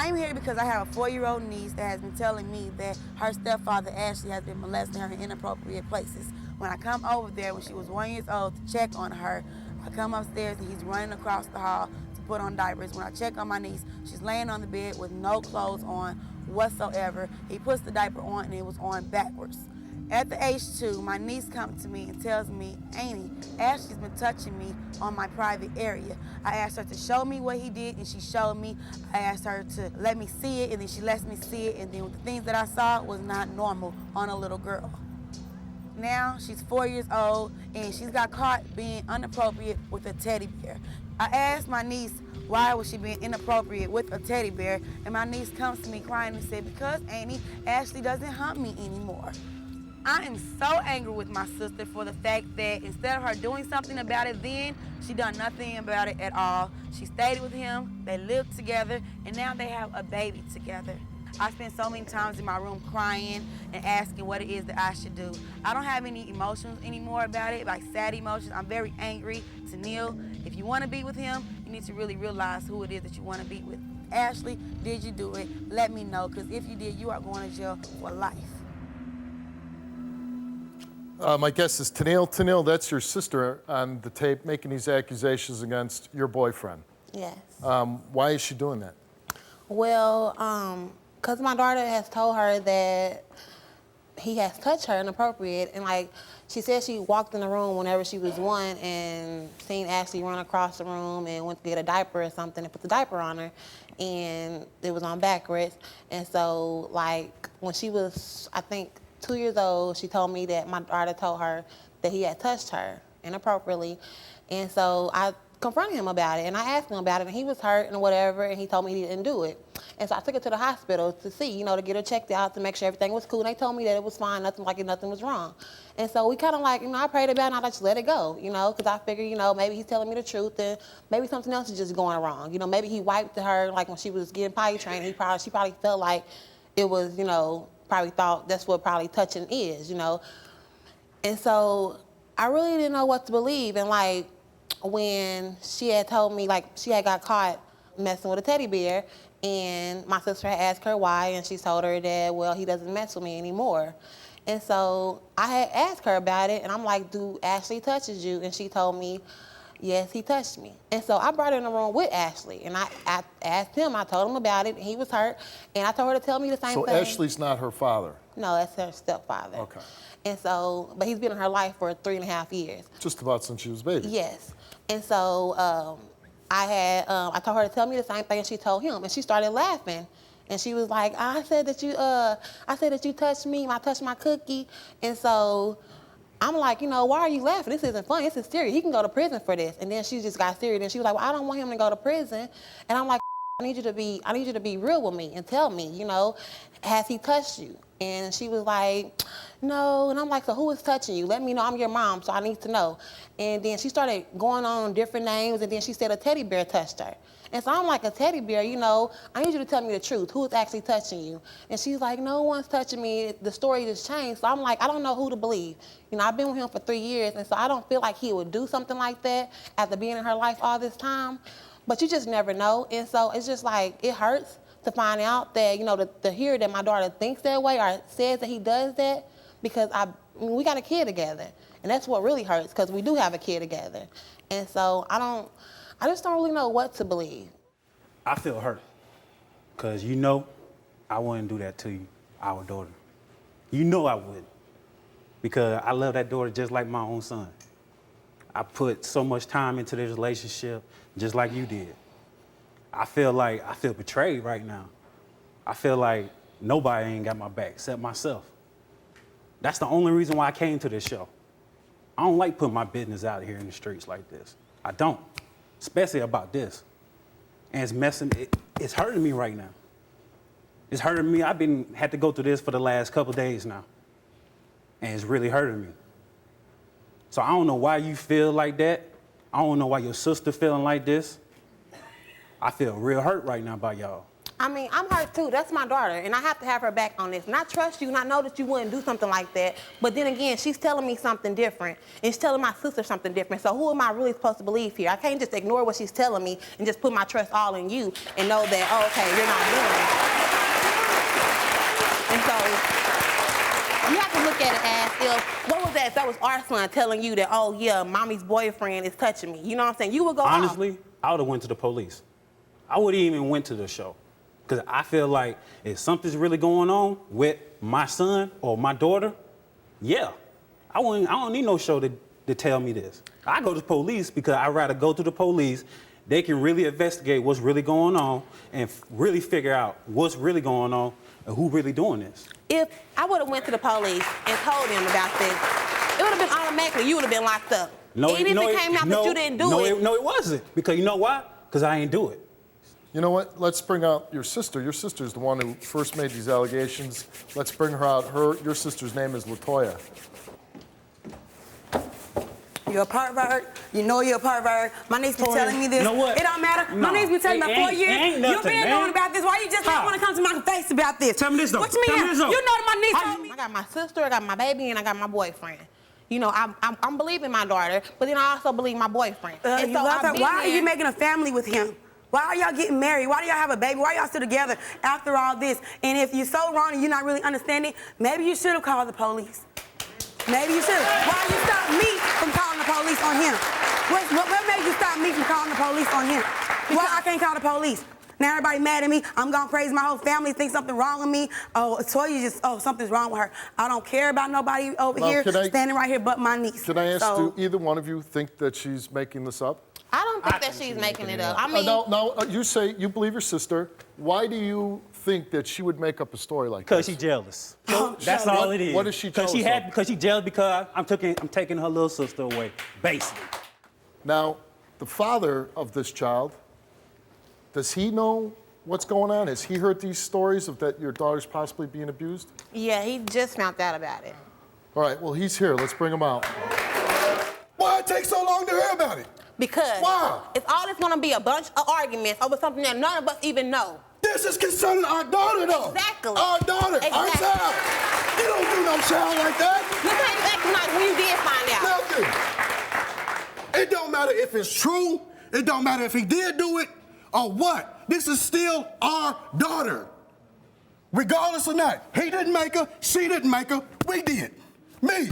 I'm here because I have a 4-year-old niece that has been telling me that her stepfather Ashley has been molesting her in inappropriate places. When I come over there when she was 1 year old to check on her, I come upstairs and he's running across the hall to put on diapers. When I check on my niece, she's laying on the bed with no clothes on whatsoever. He puts the diaper on and it was on backwards. At the age 2, my niece comes to me and tells me, Auntie, Ashley's been touching me on my private area. I asked her to show me what he did, and she showed me. I asked her to let me see it, and then she lets me see it, and then the things that I saw was not normal on a little girl. Now she's 4 years old, and she's got caught being inappropriate with a teddy bear. I asked my niece why was she being inappropriate with a teddy bear, and my niece comes to me crying and said, because Auntie, Ashley doesn't hunt me anymore. I am so angry with my sister for the fact that instead of her doing something about it then, she done nothing about it at all. She stayed with him, they lived together, and now they have a baby together. I spend so many times in my room crying and asking what it is that I should do. I don't have any emotions anymore about it, like sad emotions. I'm very angry. Tanille, if you want to be with him, you need to really realize who it is that you want to be with. Ashley, did you do it? Let me know, because if you did, you are going to jail for life. My guest is Tanille. Tanille, that's your sister on the tape making these accusations against your boyfriend. Yes. Why is she doing that? Well, because my daughter has told her that he has touched her inappropriate, and like she said, she walked in the room whenever she was 1 and seen Ashley run across the room and went to get a diaper or something and put the diaper on her, and it was on backwards. And so, like when she was, I think, 2 years old, she told me that my daughter told her that he had touched her inappropriately. And so I confronted him about it, and I asked him about it, and he was hurt and whatever, and he told me he didn't do it. And so I took her to the hospital to see, to get her checked out, to make sure everything was cool. And they told me that it was fine, nothing was wrong. And so we kind of like, I prayed about it, and I just let it go, because I figured, maybe he's telling me the truth, and maybe something else is just going wrong. Maybe he wiped her, like when she was getting potty trained, she probably felt like it was, probably thought that's what probably touching is, And so I really didn't know what to believe. And like when she had told me, like she had got caught messing with a teddy bear, and my sister had asked her why, and she told her that, well, he doesn't mess with me anymore. And so I had asked her about it, and I'm like, do Ashley touches you? And she told me, yes, he touched me. And so I brought her in the room with Ashley, and I asked him, I told him about it, and he was hurt, and I told her to tell me the same thing. So Ashley's not her father? No, that's her stepfather. Okay. And so, but he's been in her life for 3.5 years. Just about since she was a baby? Yes. And so I told her to tell me the same thing, and she told him, and she started laughing. And she was like, I said that you touched me, I touched my cookie. And so I'm like, why are you laughing? This isn't funny. This is serious. He can go to prison for this. And then she just got serious. And she was like, well, I don't want him to go to prison. And I'm like, I need you to be real with me and tell me, has he touched you? And she was like, no. And I'm like, so who is touching you? Let me know. I'm your mom, so I need to know. And then she started going on different names. And then she said a teddy bear touched her. And so I'm like, a teddy bear, I need you to tell me the truth. Who is actually touching you? And she's like, no one's touching me. The story just changed. So I'm like, I don't know who to believe. I've been with him for 3 years, and so I don't feel like he would do something like that after being in her life all this time. But you just never know. And so it's just like, it hurts to find out that, to hear that my daughter thinks that way or says that he does that, because we got a kid together. And that's what really hurts, because we do have a kid together. And so I just don't really know what to believe. I feel hurt, because I wouldn't do that to our daughter. I would, because I love that daughter just like my own son. I put so much time into this relationship, just like you did. I feel betrayed right now. I feel like nobody ain't got my back except myself. That's the only reason why I came to this show. I don't like putting my business out here in the streets like this. I don't, especially about this. And it's hurting me right now. It's hurting me. I've had to go through this for the last couple days now. And it's really hurting me. So I don't know why you feel like that. I don't know why your sister feeling like this. I feel real hurt right now by y'all. I mean, I'm hurt too. That's my daughter, and I have to have her back on this. And I trust you, and I know that you wouldn't do something like that. But then again, she's telling me something different, and she's telling my sister something different. So who am I really supposed to believe here? I can't just ignore what she's telling me and just put my trust all in you and know that, oh, okay, you're not doing it. And so you have to look at it as if, what was that? If that was our son telling you that, oh yeah, mommy's boyfriend is touching me. You know what I'm saying? You would go Honestly, I would have went to the police. I wouldn't even went to the show. Because I feel like if something's really going on with my son or my daughter, yeah, I don't need no show to tell me this. I go to the police because I'd rather go to the police. They can really investigate what's really going on and really figure out what's really going on and who really doing this. If I would have went to the police and told them about this, it would have been automatically, you would have been locked up. Even if it came out that you didn't do it. No, it wasn't. Because you know why? Because I ain't do it. You know what? Let's bring out your sister. Your sister's the one who first made these allegations. Let's bring her out. Your sister's name is LaToya. You're a pervert. You know you're a pervert. My niece be telling me this. You know what? It don't matter. No. My niece be telling me about 4 years. Ain't nothing, You've been man. knowing about this. Why you just don't want to come to my face about this? Tell me this, though. What you mean? Tell me this, though. You know that my niece told me. I got my sister, I got my baby, and I got my boyfriend. You know, I'm believing my daughter, but then I also believe my boyfriend. And so Why are you making a family with him? Why are y'all getting married? Why do y'all have a baby? Why y'all still together after all this? And if you're so wrong and you're not really understanding, maybe you should have called the police. Maybe you should have. Why you stop me from calling the police on him? What made you stop me from calling the police on him? Why I can't call the police? Now everybody mad at me. I'm going crazy. My whole family thinks something wrong with me. Oh, Toya something's wrong with her. I don't care about nobody over here standing right here but my niece. Can I ask, do either one of you think that she's making this up? I don't think that she's making it up. I mean, No, you say you believe your sister. Why do you think that she would make up a story like Because this? she's jealous. That's all it is. What is she jealous of? Because she's jealous because I'm taking her little sister away, basically. Now, the father of this child, does he know what's going on? Has he heard these stories of that your daughter's possibly being abused? yeah, he just found out about it. All right, well, he's here. Let's bring him out. Why it take so long to hear about it? Because Why? it's always going to be a bunch of arguments over something that none of us even know. This is concerning our daughter, though. Exactly. Our daughter, our Exactly. child. You don't do no child like that. You can't act like when you did find out. Nothing. It don't matter if it's true. It don't matter if he did do it or what. This is still our daughter. Regardless of that, he didn't make her, she didn't make her, we did. Me,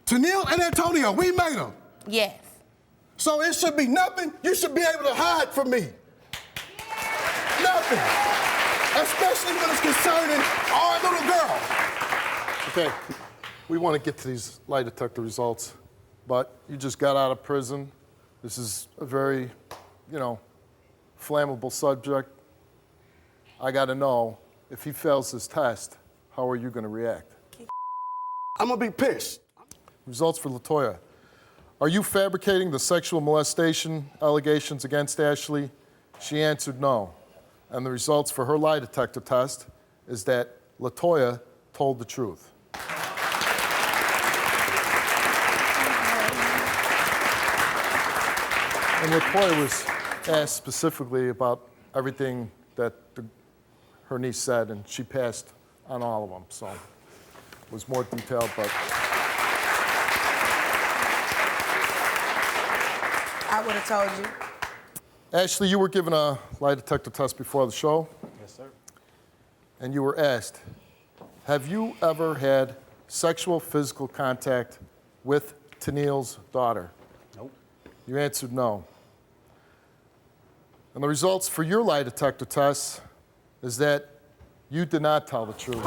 Tanille and Antonio, we made her. Yes. So it should be nothing you should be able to hide from me. Nothing. Especially when it's concerning our little girl. Okay, we want to get to these lie detector results, but you just got out of prison. This is a very, flammable subject. I got to know, if he fails this test, how are you going to react? I'm gonna be pissed. Results for LaToya. Are you fabricating the sexual molestation allegations against Ashley? She answered no. And the results for her lie detector test is that LaToya told the truth. And LaToya was asked specifically about everything that her niece said, and she passed on all of them, so it was more detailed, but I would have told you. Ashley, you were given a lie detector test before the show. Yes, sir. And you were asked, have you ever had sexual physical contact with Tanille's daughter? Nope. You answered no. And the results for your lie detector test is that you did not tell the truth.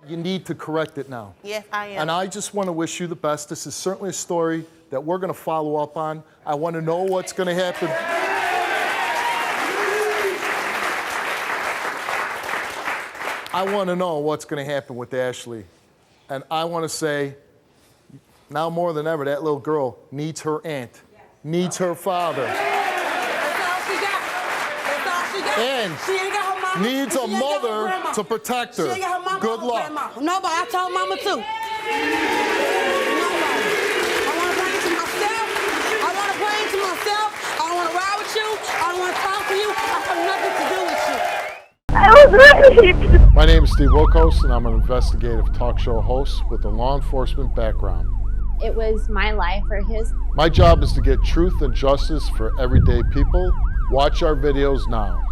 You need to correct it now. Yes, I am. And I just want to wish you the best. This is certainly a story that we're going to follow up on. I want to know what's going to happen. I want to know what's going to happen with Ashley. And I want to say, now more than ever, that little girl needs her aunt, needs her father, That's all she got. That's all she got. and She ain't got her mama. needs She a ain't got her mother grandma. to protect She her. ain't got her mama Good or luck. grandma. Nobody. I told mama too. Nobody. I want to bring it to myself. I want to bring it to myself. was raped. My name is Steve Wilkos, and I'm an investigative talk show host with a law enforcement background. It was my life or his. My job is to get truth and justice for everyday people. Watch our videos now.